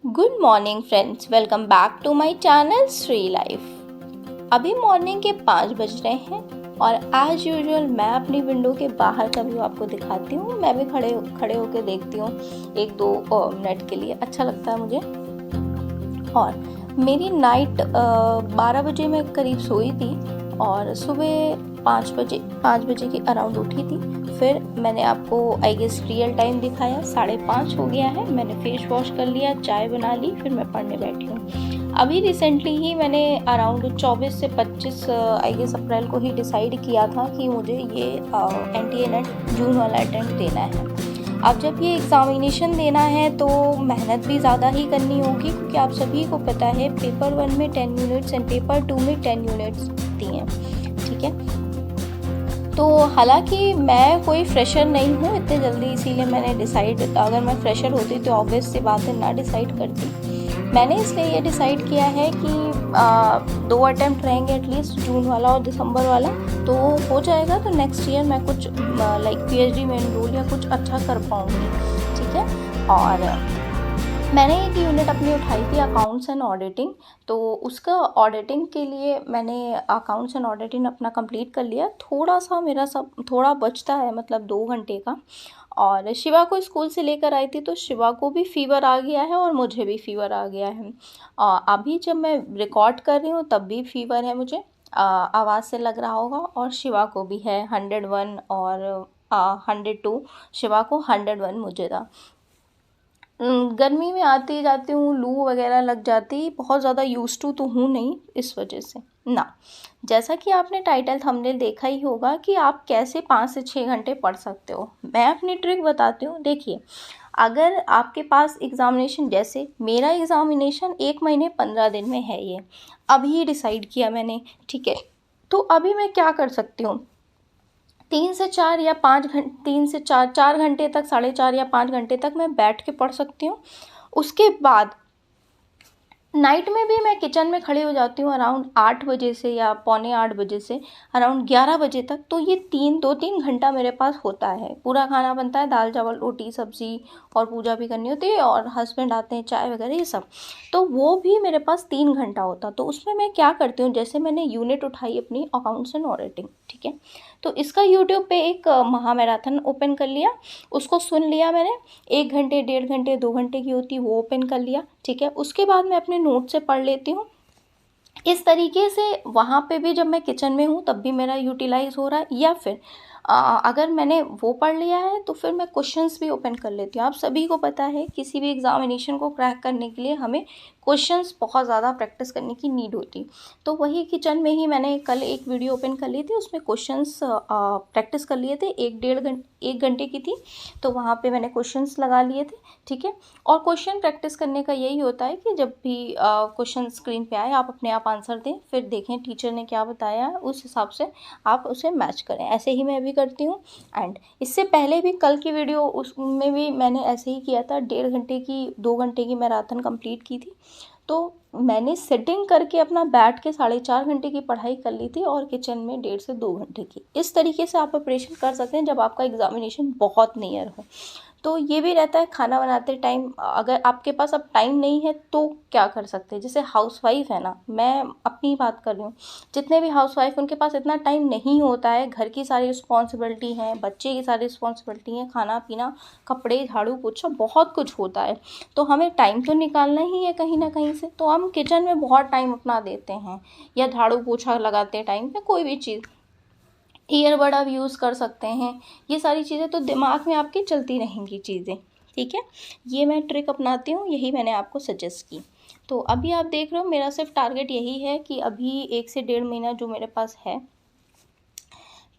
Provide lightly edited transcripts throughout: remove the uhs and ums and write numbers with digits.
Good morning friends, welcome back to my channel Shri life. अभी morning के 5 बज रहे हैं और एज यूजुअल मैं अपनी विंडो के बाहर का व्यू आपको दिखाती हूँ। मैं भी खड़े होकर देखती हूँ 1-2 मिनट के लिए, अच्छा लगता है मुझे। और मेरी नाइट 12 बजे मैं करीब सोई थी और सुबह 5 बजे के अराउंड उठी थी। फिर मैंने आपको आई गेस रियल टाइम दिखाया, 5:30 हो गया है। मैंने फेस वॉश कर लिया, चाय बना ली, फिर मैं पढ़ने बैठी हूँ। अभी रिसेंटली ही मैंने अराउंड 24 से 25 आई गेस अप्रैल को ही डिसाइड किया था कि मुझे ये NTA NET जून वाला अटेम्प्ट देना है। अब जब ये एग्ज़ामिनेशन देना है तो मेहनत भी ज़्यादा ही करनी होगी, क्योंकि आप सभी को पता है पेपर 1 में 10 यूनिट्स एंड पेपर 2 में 10 यूनिट्स होती हैं, ठीक है। तो हालांकि मैं कोई फ्रेशर नहीं हूँ इतने जल्दी, इसीलिए मैंने डिसाइड, अगर मैं फ्रेशर होती तो ऑब्वियस सी बात है ना डिसाइड करती। मैंने इसलिए ये डिसाइड किया है कि 2 अटैम्प्ट रहेंगे एटलीस्ट, जून वाला और दिसंबर वाला, तो हो जाएगा तो नेक्स्ट ईयर मैं कुछ लाइक PhD में एनरोल या कुछ अच्छा कर पाऊँगी, ठीक है। और मैंने एक यूनिट अपनी उठाई थी अकाउंट्स एंड ऑडिटिंग, तो उसका ऑडिटिंग के लिए मैंने अकाउंट्स एंड ऑडिटिंग अपना कंप्लीट कर लिया। थोड़ा सा मेरा सब थोड़ा बचता है, मतलब 2 घंटे का। और शिवा को स्कूल से लेकर आई थी तो शिवा को भी फीवर आ गया है और मुझे भी फीवर आ गया है। अभी जब मैं रिकॉर्ड कर रही हूँ तब भी फीवर है मुझे, आवाज़ से लग रहा होगा। और शिवा को भी है 101 और 102, शिवा को 101 मुझे था। गर्मी में आती जाती हूँ, लू वगैरह लग जाती, बहुत ज़्यादा यूज़ टू तो हूँ नहीं इस वजह से ना। जैसा कि आपने टाइटल थंबनेल देखा ही होगा कि आप कैसे 5 से 6 घंटे पढ़ सकते हो। मैं अपनी ट्रिक बताती हूँ। देखिए, अगर आपके पास एग्ज़ामिनेशन, जैसे मेरा एग्ज़ामिनेशन 1 महीने 15 दिन में है, ये अभी डिसाइड किया मैंने, ठीक है। तो अभी मैं क्या कर सकती हूँ, 3 से 4 या 5 घंटे, 3 से 4 घंटे तक, 4.5 या 5 घंटे तक मैं बैठ के पढ़ सकती हूँ। उसके बाद नाइट में भी मैं किचन में खड़ी हो जाती हूँ अराउंड 8 बजे से या पौने 8 बजे से अराउंड 11 बजे तक। तो ये 2-3 घंटा मेरे पास होता है। पूरा खाना बनता है, दाल चावल रोटी सब्ज़ी, और पूजा भी करनी होती है, और हस्बैंड आते हैं, चाय वगैरह ये सब। तो वो भी मेरे पास 3 घंटा होता। तो उसमें मैं क्या करती हूँ, जैसे मैंने यूनिट उठाई अपनी अकाउंट्स एंड ऑडिटिंग, ठीक है। तो इसका यूट्यूब पे एक महा मैराथन ओपन कर लिया, उसको सुन लिया मैंने। 1 घंटे, 1.5 घंटे, 2 घंटे की होती, वो ओपन कर लिया, ठीक है। उसके बाद मैं अपने नोट से पढ़ लेती हूँ। इस तरीके से वहाँ पे भी जब मैं किचन में हूँ तब भी मेरा यूटिलाइज हो रहा है। या फिर अगर मैंने वो पढ़ लिया है तो फिर मैं क्वेश्चंस भी ओपन कर लेती हूँ। आप सभी को पता है किसी भी एग्जामिनेशन को क्रैक करने के लिए हमें क्वेश्चंस बहुत ज़्यादा प्रैक्टिस करने की नीड होती। तो वही किचन में ही मैंने कल एक वीडियो ओपन कर ली थी, उसमें क्वेश्चंस प्रैक्टिस कर लिए थे। 1 घंटे की थी, तो वहाँ पे मैंने क्वेश्चंस लगा लिए थे, ठीक है। और क्वेश्चन प्रैक्टिस करने का यही होता है कि जब भी क्वेश्चन स्क्रीन पे आए आप अपने आप आंसर दें, फिर देखें टीचर ने क्या बताया, उस हिसाब से आप उसे मैच करें। ऐसे ही मैं भी करती हूँ। एंड इससे पहले भी कल की वीडियो, उसमें भी मैंने ऐसे ही किया था। 1.5 घंटे की, 2 घंटे की मैराथन कंप्लीट की थी। तो मैंने सेटिंग करके अपना बैठ के 4.5 घंटे की पढ़ाई कर ली थी, और किचन में 1.5 से 2 घंटे की। इस तरीके से आप प्रिपरेशन कर सकते हैं जब आपका एग्जामिनेशन बहुत नियर हो। तो ये भी रहता है खाना बनाते टाइम, अगर आपके पास अब टाइम नहीं है तो क्या कर सकते हैं। जैसे हाउसवाइफ है ना, मैं अपनी बात कर रही हूँ, जितने भी हाउसवाइफ उनके पास इतना टाइम नहीं होता है। घर की सारी रिस्पॉन्सिबिलिटी हैं, बच्चे की सारी रिस्पॉन्सिबिलिटी हैं, खाना पीना, कपड़े, झाड़ू पोछा, बहुत कुछ होता है। तो हमें टाइम तो निकालना ही है कहीं ना कहीं से। तो हम किचन में बहुत टाइम अपना देते हैं, या झाड़ू पोछा लगाते टाइम, या कोई भी चीज़, ईयरबड आप यूज़ कर सकते हैं। ये सारी चीज़ें तो दिमाग में आपके चलती रहेंगी चीज़ें, ठीक है। ये मैं ट्रिक अपनाती हूँ, यही मैंने आपको सजेस्ट की। तो अभी आप देख रहे हो मेरा सिर्फ टारगेट यही है कि अभी 1 से 1.5 महीना जो मेरे पास है,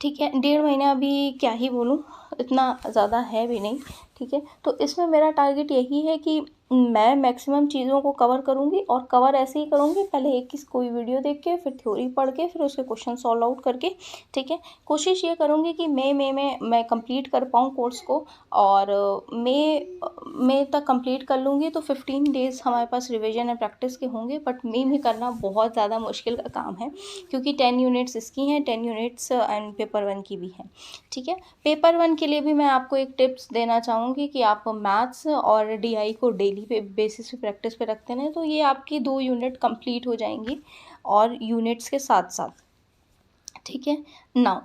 ठीक है। 1.5 महीना अभी क्या ही बोलूँ, इतना ज़्यादा है भी नहीं, ठीक है। तो इसमें मेरा टारगेट यही है कि मैं मैक्सिमम चीज़ों को कवर करूँगी, और कवर ऐसे ही करूँगी, पहले एक की कोई वीडियो देख के, फिर थ्योरी पढ़ के, फिर उसके क्वेश्चन सॉल्व आउट करके, ठीक है। कोशिश ये करूँगी कि मई में मैं कंप्लीट कर पाऊँ कोर्स को, और मई तक कंप्लीट कर लूँगी तो 15 डेज़ हमारे पास रिवीजन एंड प्रैक्टिस के होंगे। बट मई में करना बहुत ज़्यादा मुश्किल का काम है, क्योंकि 10 यूनिट्स इसकी हैं, 10 यूनिट्स एंड पेपर 1 की भी है, ठीक है। पेपर 1 के लिए भी मैं आपको एक टिप्स देना चाहूँगी चाहूँगी कि आप मैथ्स और डीआई को डेली पे बेसिस पे प्रैक्टिस पे रखते रहें, तो ये आपकी 2 यूनिट कंप्लीट हो जाएंगी और यूनिट्स के साथ साथ, ठीक है। नाउ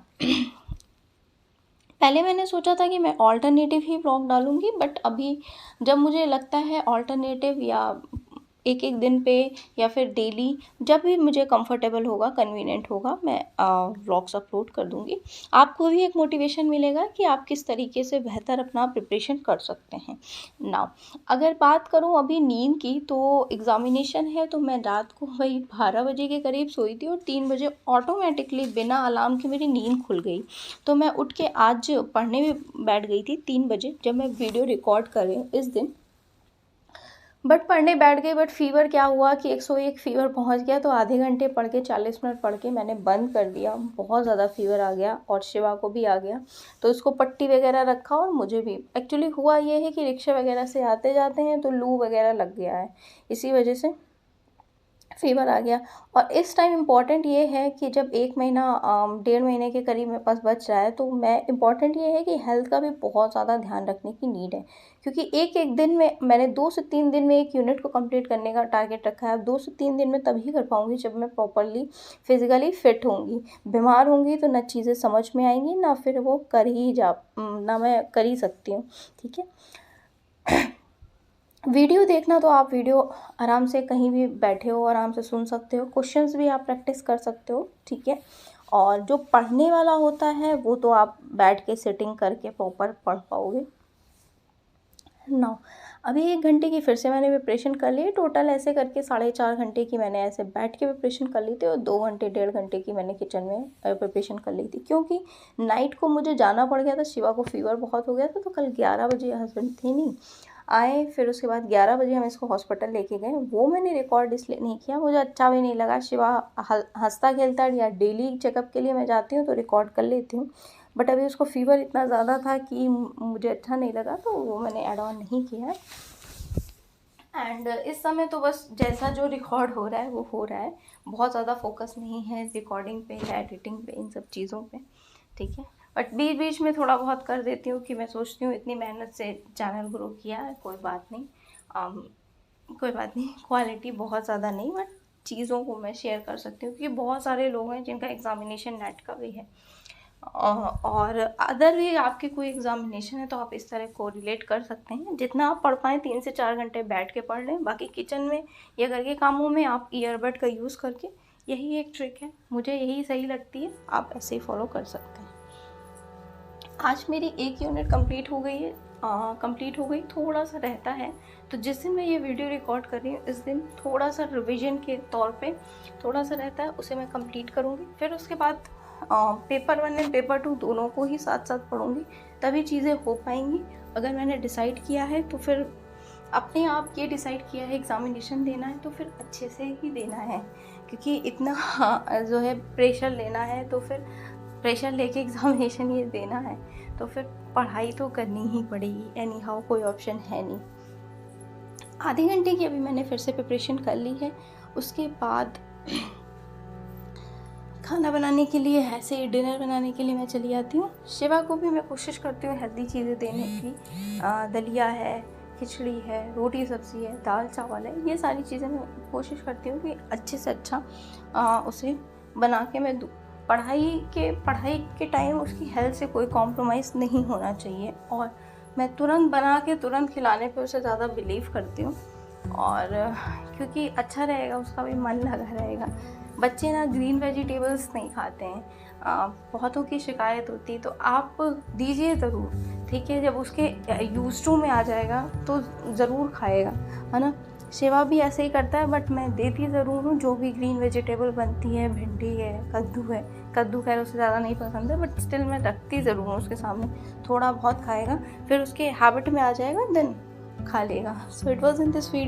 पहले मैंने सोचा था कि मैं ऑल्टरनेटिव ही ब्लॉग डालूँगी, बट अभी जब मुझे लगता है ऑल्टरनेटिव या एक एक दिन पे या फिर डेली, जब भी मुझे कंफर्टेबल होगा, कन्वीनियंट होगा, मैं व्लॉग्स अपलोड कर दूँगी। आपको भी एक मोटिवेशन मिलेगा कि आप किस तरीके से बेहतर अपना प्रिपरेशन कर सकते हैं। नाउ अगर बात करूँ अभी नींद की, तो एग्ज़ामिनेशन है, तो मैं रात को वही 12 बजे के करीब सोई थी और 3 बजे ऑटोमेटिकली बिना अलार्म के मेरी नींद खुल गई। तो मैं उठ के आज पढ़ने भी बैठ गई थी 3 बजे, जब मैं वीडियो रिकॉर्ड कर रही हूँ इस दिन। बट पढ़ने बैठ गई, बट फीवर क्या हुआ कि 101 फीवर पहुंच गया, तो आधे घंटे पढ़ के 40 मिनट पढ़ के मैंने बंद कर दिया। बहुत ज़्यादा फीवर आ गया और शिवा को भी आ गया, तो उसको पट्टी वगैरह रखा और मुझे भी। एक्चुअली हुआ ये है कि रिक्शा वगैरह से आते जाते हैं तो लू वगैरह लग गया है, इसी वजह से फीवर आ गया। और इस टाइम इम्पॉर्टेंट ये है कि जब 1 महीना 1.5 महीने के करीब मेरे पास बच रहा है, तो मैं इम्पॉर्टेंट ये है कि हेल्थ का भी बहुत ज़्यादा ध्यान रखने की नीड है, क्योंकि एक एक दिन में मैंने 2 से 3 दिन में एक यूनिट को कंप्लीट करने का टारगेट रखा है। अब 2 से 3 दिन में तभी कर पाऊँगी जब मैं प्रॉपरली फिज़िकली फिट होंगी। बीमार होंगी तो ना चीज़ें समझ में आएंगी, ना फिर वो ना मैं कर ही सकती हूँ, ठीक है। वीडियो देखना तो आप वीडियो आराम से कहीं भी बैठे हो आराम से सुन सकते हो, क्वेश्चंस भी आप प्रैक्टिस कर सकते हो, ठीक है। और जो पढ़ने वाला होता है वो तो आप बैठ के सिटिंग करके प्रॉपर पढ़ पाओगे। नाउ अभी 1 घंटे की फिर से मैंने प्रिपरेशन कर ली। टोटल ऐसे करके 4.5 घंटे की मैंने ऐसे बैठ के प्रिपरेशन कर ली थी और 2 घंटे 1.5 घंटे की मैंने किचन में प्रिपरेशन कर ली थी, क्योंकि नाइट को मुझे जाना पड़ गया था। शिवा को फीवर बहुत हो गया था, तो कल 11 बजे हस्बैंड थे नहीं आए, फिर उसके बाद 11 बजे हम इसको हॉस्पिटल लेके गए। वो मैंने रिकॉर्ड इसलिए नहीं किया, मुझे अच्छा भी नहीं लगा। शिवा हंसता खेलता या डेली चेकअप के लिए मैं जाती हूँ तो रिकॉर्ड कर लेती हूँ, बट अभी उसको फीवर इतना ज़्यादा था कि मुझे अच्छा नहीं लगा, तो वो मैंने ऐड ऑन नहीं किया है। एंड इस समय तो बस जैसा जो रिकॉर्ड हो रहा है वो हो रहा है, बहुत ज़्यादा फोकस नहीं है रिकॉर्डिंग पे या एडिटिंग पे, इन सब चीज़ों पे, ठीक है। बट बीच बीच में थोड़ा बहुत कर देती हूँ कि मैं सोचती हूँ इतनी मेहनत से चैनल ग्रो किया है, कोई बात नहीं, कोई बात नहीं, क्वालिटी बहुत ज़्यादा नहीं, बट चीज़ों को मैं शेयर कर सकती हूँ, क्योंकि बहुत सारे लोग हैं जिनका एग्ज़ामिनेशन नेट का भी है और अदर भी आपके कोई एग्ज़ामिनेशन है, तो आप इस तरह को रिलेट कर सकते हैं। जितना आप पढ़ पाएँ 3 से 4 घंटे बैठ के पढ़ लें, बाकी किचन में या घर के कामों में आप ईयरबड का यूज़ करके, यही एक ट्रिक है, मुझे यही सही लगती है, आप ऐसे ही फॉलो कर सकते हैं। आज मेरी 1 यूनिट कंप्लीट हो गई है, कंप्लीट हो गई, थोड़ा सा रहता है, तो जिस दिन मैं ये वीडियो रिकॉर्ड कर रही हूँ इस दिन थोड़ा सा रिवीजन के तौर पे थोड़ा सा रहता है, उसे मैं कंप्लीट करूँगी। फिर उसके बाद पेपर 1 एंड पेपर 2 दोनों को ही साथ साथ पढ़ूँगी, तभी चीज़ें हो पाएंगी। अगर मैंने डिसाइड किया है तो फिर अपने आप ये डिसाइड किया है एग्ज़ामिनेशन देना है तो फिर अच्छे से ही देना है, क्योंकि इतना जो है प्रेशर लेना है, तो फिर प्रेशर लेके एग्ज़ामिनेशन ये देना है, तो फिर पढ़ाई तो करनी ही पड़ेगी, एनी हाउ कोई ऑप्शन है नहीं। आधे घंटे की अभी मैंने फिर से प्रिपरेशन कर ली है। उसके बाद खाना बनाने के लिए, ऐसे डिनर बनाने के लिए मैं चली आती हूँ। शिवा को भी मैं कोशिश करती हूँ हेल्दी चीज़ें देने की, दलिया है, खिचड़ी है, रोटी सब्ज़ी है, दाल चावल है, ये सारी चीज़ें मैं कोशिश करती हूँ कि अच्छे से अच्छा उसे बना के मैं दूँ। पढ़ाई के टाइम उसकी हेल्थ से कोई कॉम्प्रोमाइज़ नहीं होना चाहिए, और मैं तुरंत बना के तुरंत खिलाने पे उसे ज़्यादा बिलीव करती हूँ, और क्योंकि अच्छा रहेगा, उसका भी मन लगा रहेगा। बच्चे ना ग्रीन वेजिटेबल्स नहीं खाते हैं, बहुतों की शिकायत होती है, तो आप दीजिए ज़रूर, ठीक है। जब उसके यूज टू में आ जाएगा तो ज़रूर खाएगा, है ना। शिवा भी ऐसे ही करता है, बट मैं देती ज़रूर हूँ जो भी ग्रीन वेजिटेबल बनती है, भिंडी है, कद्दू खैर उसे ज़्यादा नहीं पसंद है, बट स्टिल मैं रखती ज़रूर हूँ उसके सामने, थोड़ा बहुत खाएगा, फिर उसके हैबिट में आ जाएगा, देन खा लेगा। So it was in this video.